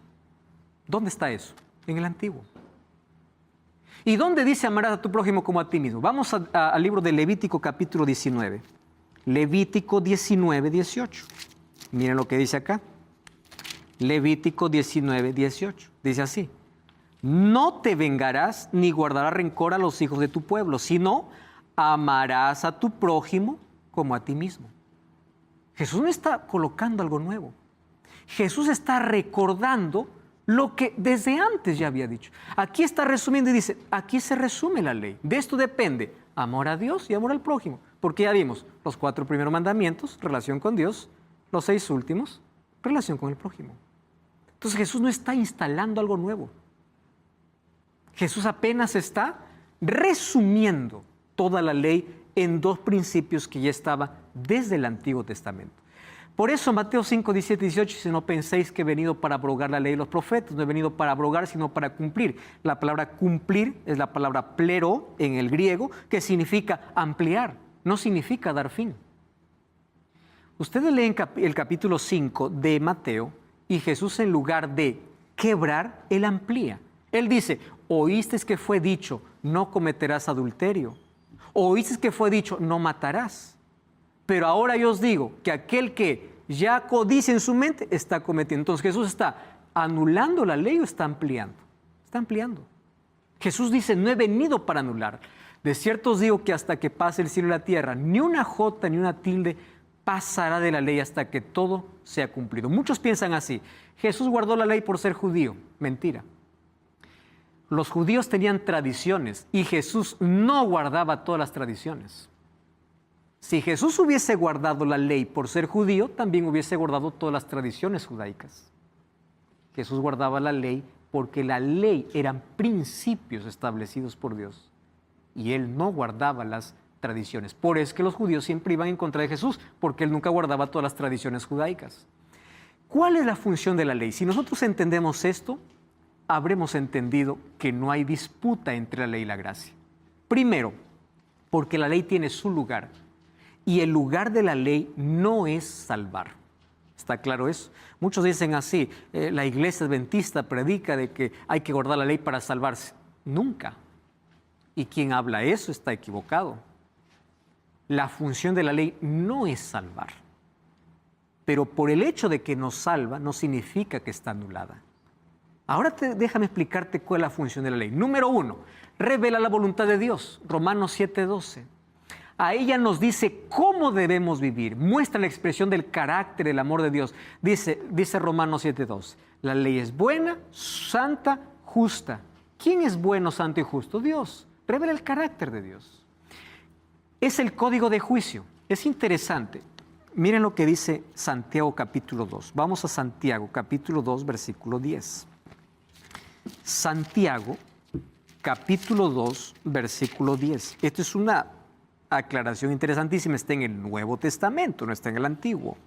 ¿Dónde está eso? En el Antiguo. ¿Y dónde dice amarás a tu prójimo como a ti mismo? Vamos al libro de Levítico capítulo 19. Levítico 19, 18. Miren lo que dice acá. Levítico 19, 18. Dice así. No te vengarás ni guardarás rencor a los hijos de tu pueblo, sino amarás a tu prójimo como a ti mismo. Jesús no está colocando algo nuevo. Jesús está recordando lo que desde antes ya había dicho. Aquí está resumiendo y dice, aquí se resume la ley. De esto depende amor a Dios y amor al prójimo. Porque ya vimos los 4 primeros mandamientos, relación con Dios, los 6 últimos, relación con el prójimo. Entonces Jesús no está instalando algo nuevo. Jesús apenas está resumiendo toda la ley en 2 principios que ya estaban desde el Antiguo Testamento. Por eso Mateo 5, 17 y 18 dice, no penséis que he venido para abrogar la ley de los profetas, no he venido para abrogar, sino para cumplir. La palabra cumplir es la palabra plero en el griego, que significa ampliar, no significa dar fin. Ustedes leen el capítulo 5 de Mateo y Jesús, en lugar de quebrar, Él amplía. Él dice, oíste que fue dicho, no cometerás adulterio. Oíste que fue dicho, no matarás. Pero ahora yo os digo que aquel que ya codicia en su mente está cometiendo. Entonces Jesús está anulando la ley o está ampliando. Está ampliando. Jesús dice, no he venido para anular. De cierto os digo que hasta que pase el cielo y la tierra, ni una jota ni una tilde pasará de la ley hasta que todo sea cumplido. Muchos piensan así. Jesús guardó la ley por ser judío. Mentira. Los judíos tenían tradiciones y Jesús no guardaba todas las tradiciones. Si Jesús hubiese guardado la ley por ser judío, también hubiese guardado todas las tradiciones judaicas. Jesús guardaba la ley porque la ley eran principios establecidos por Dios y Él no guardaba las tradiciones. Por eso es que los judíos siempre iban en contra de Jesús, porque Él nunca guardaba todas las tradiciones judaicas. ¿Cuál es la función de la ley? Si nosotros entendemos esto, habremos entendido que no hay disputa entre la ley y la gracia. Primero, porque la ley tiene su lugar y el lugar de la ley no es salvar. ¿Está claro eso? Muchos dicen así, la iglesia adventista predica de que hay que guardar la ley para salvarse. Nunca. Y quien habla eso está equivocado. La función de la ley no es salvar. Pero por el hecho de que nos salva no significa que está anulada. Ahora déjame explicarte cuál es la función de la ley. Número 1, revela la voluntad de Dios. Romanos 7:12. A ella nos dice cómo debemos vivir. Muestra la expresión del carácter, el amor de Dios. Dice Romanos 7:12. La ley es buena, santa, justa. ¿Quién es bueno, santo y justo? Dios. Revela el carácter de Dios. Es el código de juicio. Es interesante. Miren lo que dice Santiago capítulo 2. Vamos a Santiago capítulo 2, versículo 10. Santiago capítulo 2, versículo 10. Esto es una aclaración interesantísima. Está en el Nuevo Testamento, no está en el Antiguo.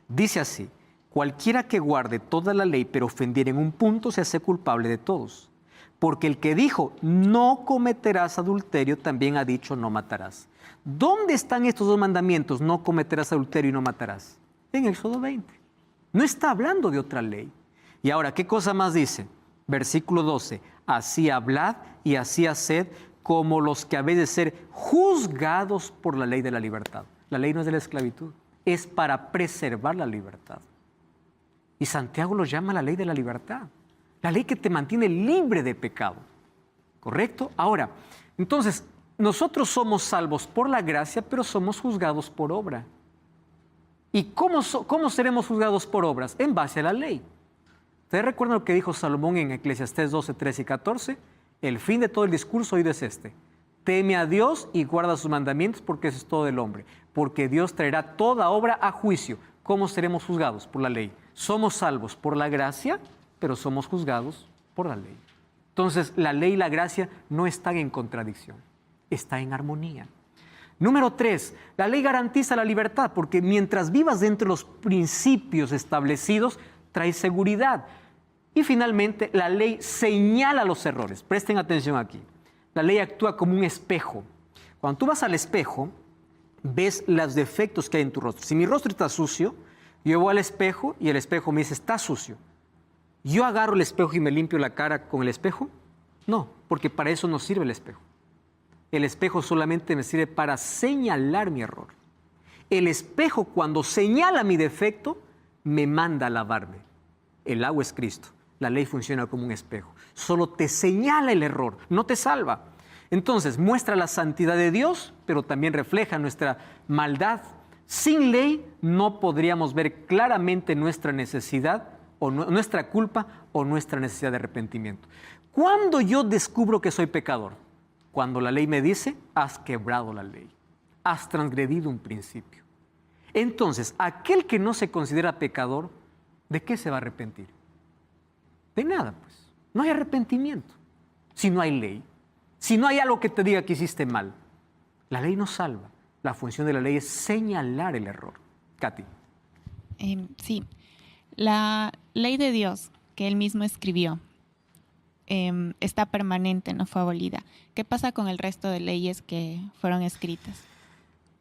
Dice así: cualquiera que guarde toda la ley pero ofendiera en un punto se hace culpable de todos. Porque el que dijo no cometerás adulterio también ha dicho no matarás. ¿Dónde están estos dos mandamientos? No cometerás adulterio y no matarás. En Éxodo 20. No está hablando de otra ley. Y ahora, ¿qué cosa más dice? Versículo 12. Así hablad y así haced como los que habéis de ser juzgados por la ley de la libertad. La ley no es de la esclavitud, es para preservar la libertad. Y Santiago lo llama la ley de la libertad. La ley que te mantiene libre de pecado. ¿Correcto? Ahora, entonces, nosotros somos salvos por la gracia, pero somos juzgados por obra. ¿Y cómo seremos juzgados por obras? En base a la ley. ¿Ustedes recuerdan lo que dijo Salomón en Eclesiastés 12, 13 y 14? El fin de todo el discurso oído es este: teme a Dios y guarda sus mandamientos, porque eso es todo del hombre. Porque Dios traerá toda obra a juicio. ¿Cómo seremos juzgados? Por la ley. Somos salvos por la gracia, pero somos juzgados por la ley. Entonces, la ley y la gracia no están en contradicción, están en armonía. Número 3, la ley garantiza la libertad, porque mientras vivas dentro de los principios establecidos, trae seguridad. Y finalmente, la ley señala los errores. Presten atención aquí. La ley actúa como un espejo. Cuando tú vas al espejo, ves los defectos que hay en tu rostro. Si mi rostro está sucio, yo voy al espejo y el espejo me dice, está sucio. ¿Yo agarro el espejo y me limpio la cara con el espejo? No, porque para eso no sirve el espejo. El espejo solamente me sirve para señalar mi error. El espejo, cuando señala mi defecto, me manda a lavarme. El agua es Cristo. La ley funciona como un espejo. Solo te señala el error, no te salva. Entonces, muestra la santidad de Dios, pero también refleja nuestra maldad. Sin ley no podríamos ver claramente nuestra necesidad o nuestra culpa o nuestra necesidad de arrepentimiento. ¿Cuándo yo descubro que soy pecador? Cuando la ley me dice, has quebrado la ley, has transgredido un principio. Entonces, aquel que no se considera pecador, ¿de qué se va a arrepentir? De nada, pues. No hay arrepentimiento si no hay ley, si no hay algo que te diga que hiciste mal. La ley no salva. La función de la ley es señalar el error. Katy. Sí. La ley de Dios que Él mismo escribió está permanente, no fue abolida. ¿Qué pasa con el resto de leyes que fueron escritas?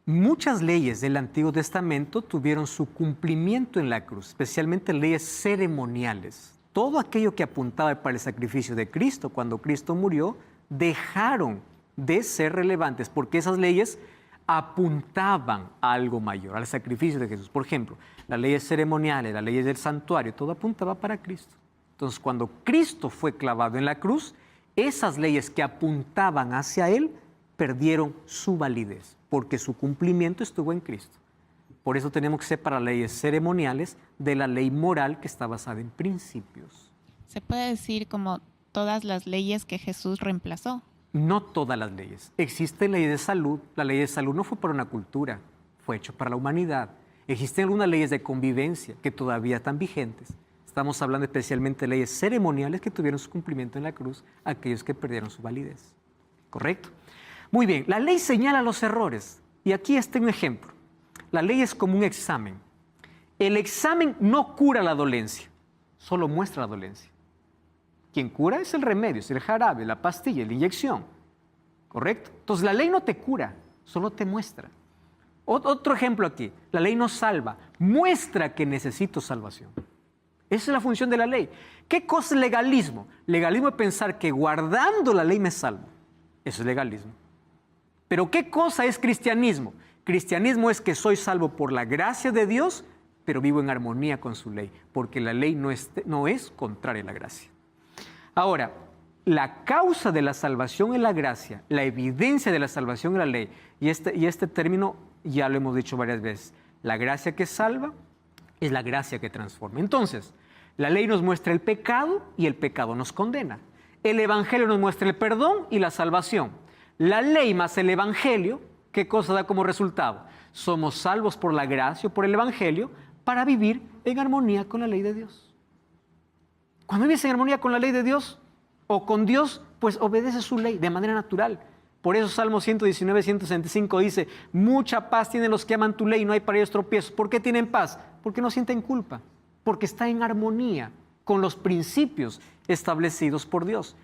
Muchas leyes del Antiguo Testamento tuvieron su cumplimiento en la cruz, especialmente leyes ceremoniales. Todo aquello que apuntaba para el sacrificio de Cristo, cuando Cristo murió, dejaron de ser relevantes porque esas leyes apuntaban a algo mayor, al sacrificio de Jesús. Por ejemplo, las leyes ceremoniales, las leyes del santuario, todo apuntaba para Cristo. Entonces, cuando Cristo fue clavado en la cruz, esas leyes que apuntaban hacia Él perdieron su validez, porque su cumplimiento estuvo en Cristo. Por eso tenemos que separar leyes ceremoniales de la ley moral que está basada en principios. ¿Se puede decir como todas las leyes que Jesús reemplazó? No todas las leyes. Existe ley de salud. La ley de salud no fue para una cultura, fue hecho para la humanidad. Existen algunas leyes de convivencia que todavía están vigentes. Estamos hablando especialmente de leyes ceremoniales que tuvieron su cumplimiento en la cruz, aquellos que perdieron su validez. ¿Correcto? Muy bien, la ley señala los errores. Y aquí está un ejemplo. La ley es como un examen. El examen no cura la dolencia, solo muestra la dolencia. Quien cura es el remedio, es el jarabe, la pastilla, la inyección. ¿Correcto? Entonces la ley no te cura, solo te muestra. Otro ejemplo aquí, la ley no salva, muestra que necesito salvación. Esa es la función de la ley. ¿Qué cosa es legalismo? Legalismo es pensar que guardando la ley me salvo. Eso es legalismo. Pero ¿qué cosa es cristianismo? Cristianismo es que soy salvo por la gracia de Dios, pero vivo en armonía con su ley, porque la ley no es contraria a la gracia. Ahora, la causa de la salvación es la gracia, la evidencia de la salvación es la ley. Y este término ya lo hemos dicho varias veces. La gracia que salva es la gracia que transforma. Entonces, la ley nos muestra el pecado y el pecado nos condena. El Evangelio nos muestra el perdón y la salvación. La ley más el Evangelio, ¿qué cosa da como resultado? Somos salvos por la gracia o por el Evangelio para vivir en armonía con la ley de Dios. Cuando vives en armonía con la ley de Dios o con Dios, pues obedece su ley de manera natural. Por eso Salmo 119, 165 dice, mucha paz tienen los que aman tu ley, no hay para ellos tropiezos. ¿Por qué tienen paz? Porque no sienten culpa, porque está en armonía con los principios establecidos por Dios.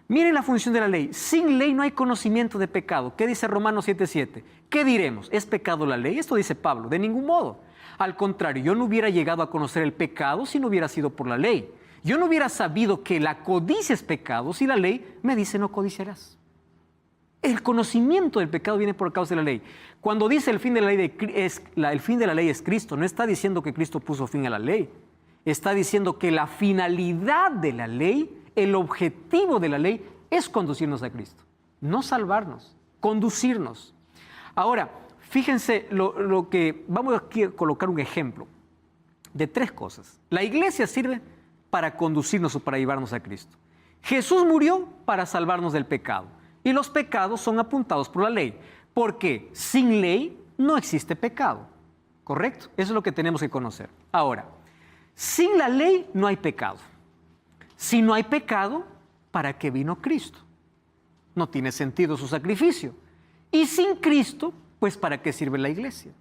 Miren la función de la ley. Sin ley no hay conocimiento de pecado. ¿Qué dice Romanos 7:7? ¿Qué diremos? ¿Es pecado la ley? Esto dice Pablo, de ningún modo. Al contrario, yo no hubiera llegado a conocer el pecado si no hubiera sido por la ley. Yo no hubiera sabido que la codicia es pecado si la ley me dice no codiciarás. El conocimiento del pecado viene por causa de la ley. Cuando dice el fin de la ley el fin de la ley es Cristo, no está diciendo que Cristo puso fin a la ley. Está diciendo que la finalidad de la ley, el objetivo de la ley es conducirnos a Cristo, no salvarnos, conducirnos. Ahora, fíjense lo que vamos aquí a colocar un ejemplo de 3 cosas. La iglesia sirve para conducirnos o para llevarnos a Cristo. Jesús murió para salvarnos del pecado y los pecados son apuntados por la ley, porque sin ley no existe pecado, ¿correcto? Eso es lo que tenemos que conocer. Ahora, sin la ley no hay pecado. Si no hay pecado, ¿para qué vino Cristo? No tiene sentido su sacrificio. Y sin Cristo, pues ¿para qué sirve la iglesia?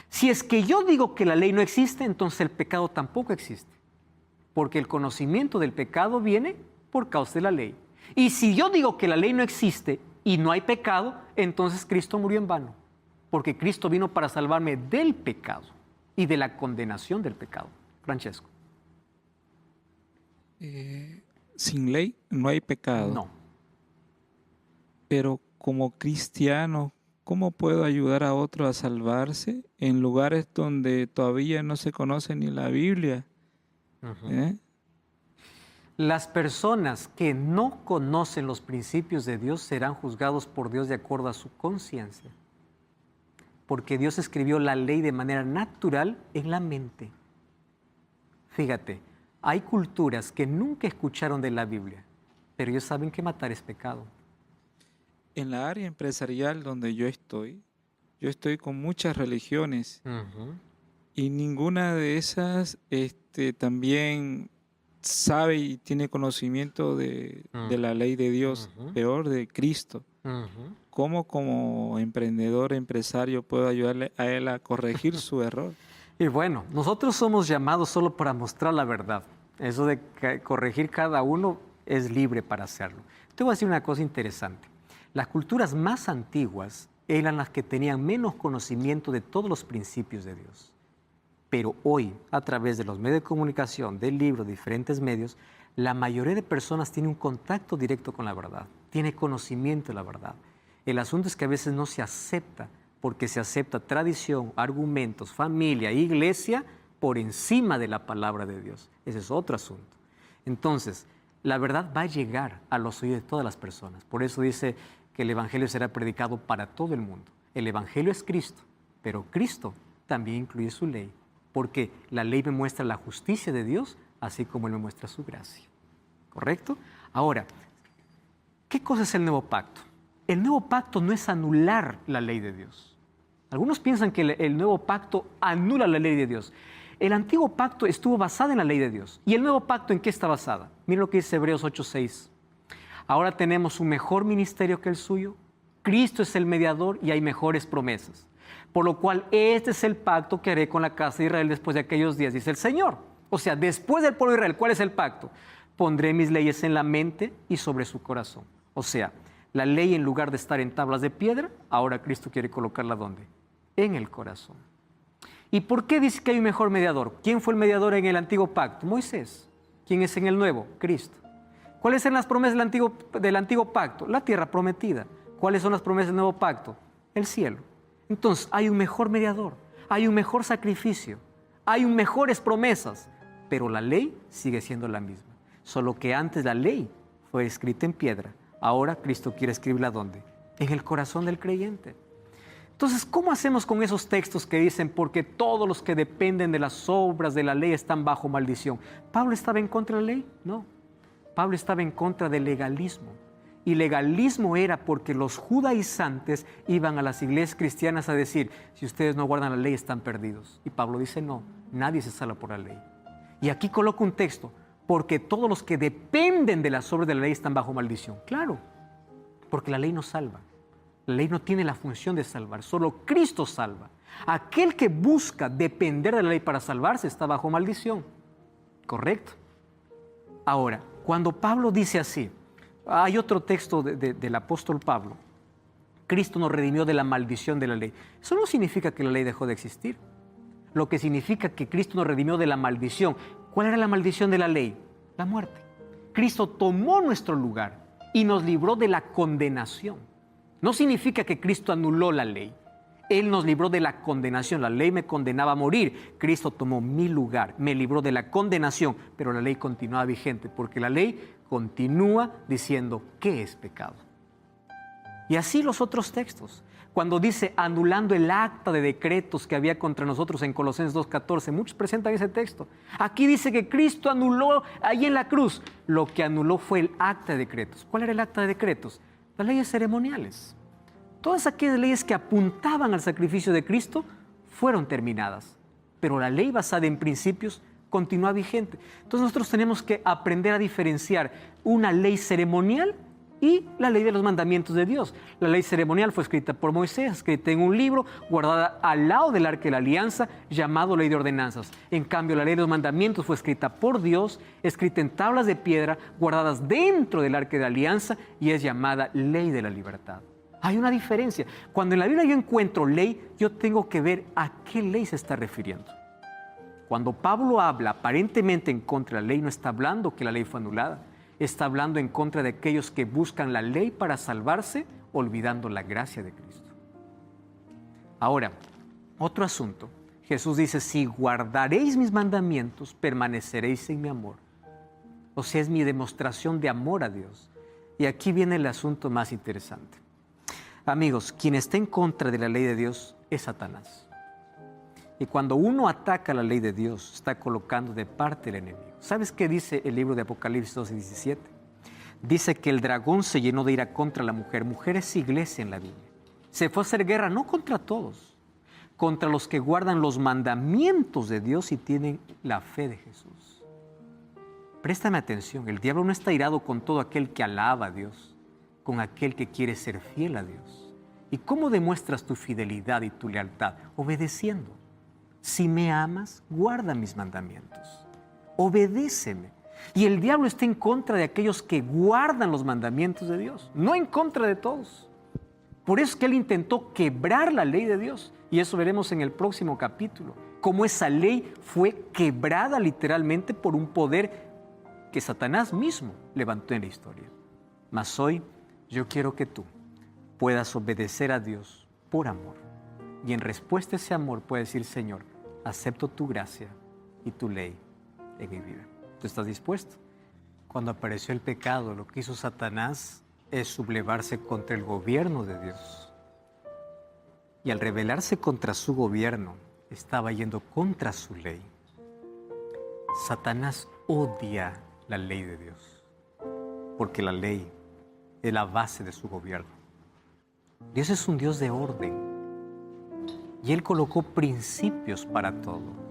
Si es que yo digo que la ley no existe, entonces el pecado tampoco existe. Porque el conocimiento del pecado viene por causa de la ley. Y si yo digo que la ley no existe y no hay pecado, entonces Cristo murió en vano. Porque Cristo vino para salvarme del pecado y de la condenación del pecado. Francesco. Sin ley no hay pecado. No. Pero como cristiano, ¿cómo puedo ayudar a otro a salvarse en lugares donde todavía no se conoce ni la Biblia? Uh-huh. Las personas que no conocen los principios de Dios serán juzgados por Dios de acuerdo a su conciencia. Porque Dios escribió la ley de manera natural en la mente. Fíjate, hay culturas que nunca escucharon de la Biblia, pero ellos saben que matar es pecado. En la área empresarial donde yo estoy con muchas religiones y ninguna de esas también sabe y tiene conocimiento de la ley de Dios, peor de Cristo. ¿Cómo como emprendedor, empresario puedo ayudarle a él a corregir su error? Y bueno, nosotros somos llamados solo para mostrar la verdad. Eso de corregir cada uno es libre para hacerlo. Te voy a decir una cosa interesante. Las culturas más antiguas eran las que tenían menos conocimiento de todos los principios de Dios. Pero hoy, a través de los medios de comunicación, del libro, diferentes medios, la mayoría de personas tiene un contacto directo con la verdad, tiene conocimiento de la verdad. El asunto es que a veces no se acepta, porque se acepta tradición, argumentos, familia, iglesia, por encima de la palabra de Dios. Ese es otro asunto. Entonces, la verdad va a llegar a los oídos de todas las personas. Por eso dice que el Evangelio será predicado para todo el mundo. El Evangelio es Cristo, pero Cristo también incluye su ley, porque la ley me muestra la justicia de Dios, así como Él me muestra su gracia. ¿Correcto? Ahora, ¿qué cosa es el nuevo pacto? El nuevo pacto no es anular la ley de Dios. Algunos piensan que el nuevo pacto anula la ley de Dios. El antiguo pacto estuvo basado en la ley de Dios. ¿Y el nuevo pacto en qué está basada? Miren lo que dice Hebreos 8:6. Ahora tenemos un mejor ministerio que el suyo. Cristo es el mediador y hay mejores promesas. Por lo cual, este es el pacto que haré con la casa de Israel después de aquellos días, dice el Señor. O sea, después del pueblo de Israel, ¿cuál es el pacto? Pondré mis leyes en la mente y sobre su corazón. O sea, la ley en lugar de estar en tablas de piedra, ahora Cristo quiere colocarla ¿dónde? En el corazón. ¿Y por qué dice que hay un mejor mediador? ¿Quién fue el mediador en el antiguo pacto? Moisés. ¿Quién es en el nuevo? Cristo. ¿Cuáles son las promesas del antiguo pacto? La tierra prometida. ¿Cuáles son las promesas del nuevo pacto? El cielo. Entonces, hay un mejor mediador, hay un mejor sacrificio, hay mejores promesas, pero la ley sigue siendo la misma. Solo que antes la ley fue escrita en piedra. Ahora Cristo quiere escribirla ¿dónde? En el corazón del creyente. Entonces, ¿cómo hacemos con esos textos que dicen porque todos los que dependen de las obras de la ley están bajo maldición? ¿Pablo estaba en contra de la ley? No. Pablo estaba en contra del legalismo. Y legalismo era porque los judaizantes iban a las iglesias cristianas a decir, si ustedes no guardan la ley están perdidos. Y Pablo dice, no, nadie se salva por la ley. Y aquí coloca un texto, porque todos los que dependen de las obras de la ley están bajo maldición. Claro, porque la ley no salva. La ley no tiene la función de salvar, solo Cristo salva. Aquel que busca depender de la ley para salvarse está bajo maldición. ¿Correcto? Ahora, cuando Pablo dice así, hay otro texto del apóstol Pablo, Cristo nos redimió de la maldición de la ley. Eso no significa que la ley dejó de existir. Lo que significa que Cristo nos redimió de la maldición. ¿Cuál era la maldición de la ley? La muerte. Cristo tomó nuestro lugar y nos libró de la condenación. No significa que Cristo anuló la ley. Él nos libró de la condenación. La ley me condenaba a morir. Cristo tomó mi lugar, me libró de la condenación, pero la ley continuaba vigente porque la ley continúa diciendo qué es pecado. Y así los otros textos. Cuando dice anulando el acta de decretos que había contra nosotros en Colosenses 2:14, muchos presentan ese texto. Aquí dice que Cristo anuló ahí en la cruz. Lo que anuló fue el acta de decretos. ¿Cuál era el acta de decretos? Las leyes ceremoniales. Todas aquellas leyes que apuntaban al sacrificio de Cristo fueron terminadas. Pero la ley basada en principios continúa vigente. Entonces nosotros tenemos que aprender a diferenciar una ley ceremonial y la ley de los mandamientos de Dios. La ley ceremonial fue escrita por Moisés, escrita en un libro, guardada al lado del arca de la alianza, llamado ley de ordenanzas. En cambio, la ley de los mandamientos fue escrita por Dios, escrita en tablas de piedra, guardadas dentro del arca de la alianza, y es llamada ley de la libertad. Hay una diferencia. Cuando en la Biblia yo encuentro ley, yo tengo que ver a qué ley se está refiriendo. Cuando Pablo habla aparentemente en contra de la ley, no está hablando que la ley fue anulada. Está hablando en contra de aquellos que buscan la ley para salvarse, olvidando la gracia de Cristo. Ahora, otro asunto. Jesús dice, si guardaréis mis mandamientos, permaneceréis en mi amor. O sea, es mi demostración de amor a Dios. Y aquí viene el asunto más interesante. Amigos, quien está en contra de la ley de Dios es Satanás. Y cuando uno ataca la ley de Dios, está colocando de parte el enemigo. ¿Sabes qué dice el libro de Apocalipsis 12:17? Dice que el dragón se llenó de ira contra la mujer. Mujer es iglesia en la Biblia. Se fue a hacer guerra no contra todos, contra los que guardan los mandamientos de Dios y tienen la fe de Jesús. Préstame atención, el diablo no está irado con todo aquel que alaba a Dios, con aquel que quiere ser fiel a Dios. ¿Y cómo demuestras tu fidelidad y tu lealtad? Obedeciendo. Si me amas, guarda mis mandamientos. Obedéceme. Y el diablo está en contra de aquellos que guardan los mandamientos de Dios, no en contra de todos. Por eso es que él intentó quebrar la ley de Dios. Y eso veremos en el próximo capítulo. Cómo esa ley fue quebrada literalmente por un poder que Satanás mismo levantó en la historia. Mas hoy yo quiero que tú puedas obedecer a Dios por amor. Y en respuesta a ese amor puedes decir, Señor, acepto tu gracia y tu ley en mi vida. ¿Tú estás dispuesto? Cuando apareció el pecado, lo que hizo Satanás es sublevarse contra el gobierno de Dios. Y al rebelarse contra su gobierno, estaba yendo contra su ley. Satanás odia la ley de Dios, porque la ley es la base de su gobierno. Dios es un Dios de orden. Y Él colocó principios para todo.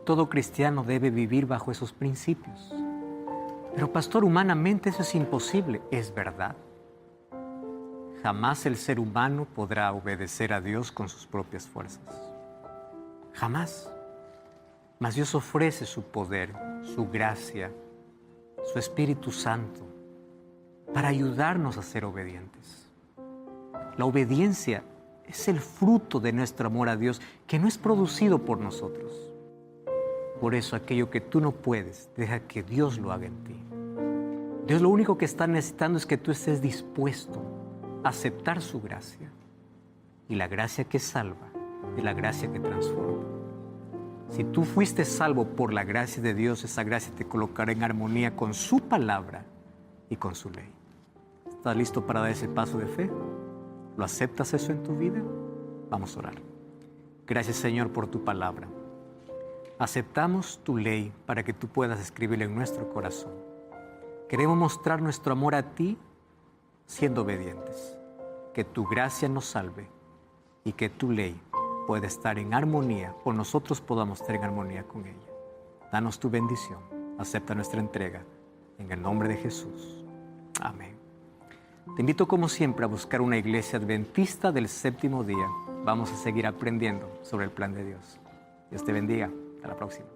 Todo cristiano debe vivir bajo esos principios. Pero pastor, humanamente eso es imposible. Es verdad. Jamás el ser humano podrá obedecer a Dios con sus propias fuerzas. Jamás. Mas Dios ofrece su poder, su gracia, su Espíritu Santo para ayudarnos a ser obedientes. La obediencia es el fruto de nuestro amor a Dios, que no es producido por nosotros. Por eso aquello que tú no puedes, deja que Dios lo haga en ti. Dios lo único que está necesitando es que tú estés dispuesto a aceptar su gracia. Y la gracia que salva es la gracia que transforma. Si tú fuiste salvo por la gracia de Dios, esa gracia te colocará en armonía con su palabra y con su ley. ¿Estás listo para dar ese paso de fe? ¿Lo aceptas eso en tu vida? Vamos a orar. Gracias, Señor, por tu palabra. Aceptamos tu ley para que tú puedas escribirla en nuestro corazón. Queremos mostrar nuestro amor a ti siendo obedientes. Que tu gracia nos salve y que tu ley pueda estar en armonía o nosotros podamos estar en armonía con ella. Danos tu bendición. Acepta nuestra entrega. En el nombre de Jesús. Amén. Te invito como siempre a buscar una iglesia adventista del séptimo día. Vamos a seguir aprendiendo sobre el plan de Dios. Dios te bendiga. Hasta la próxima.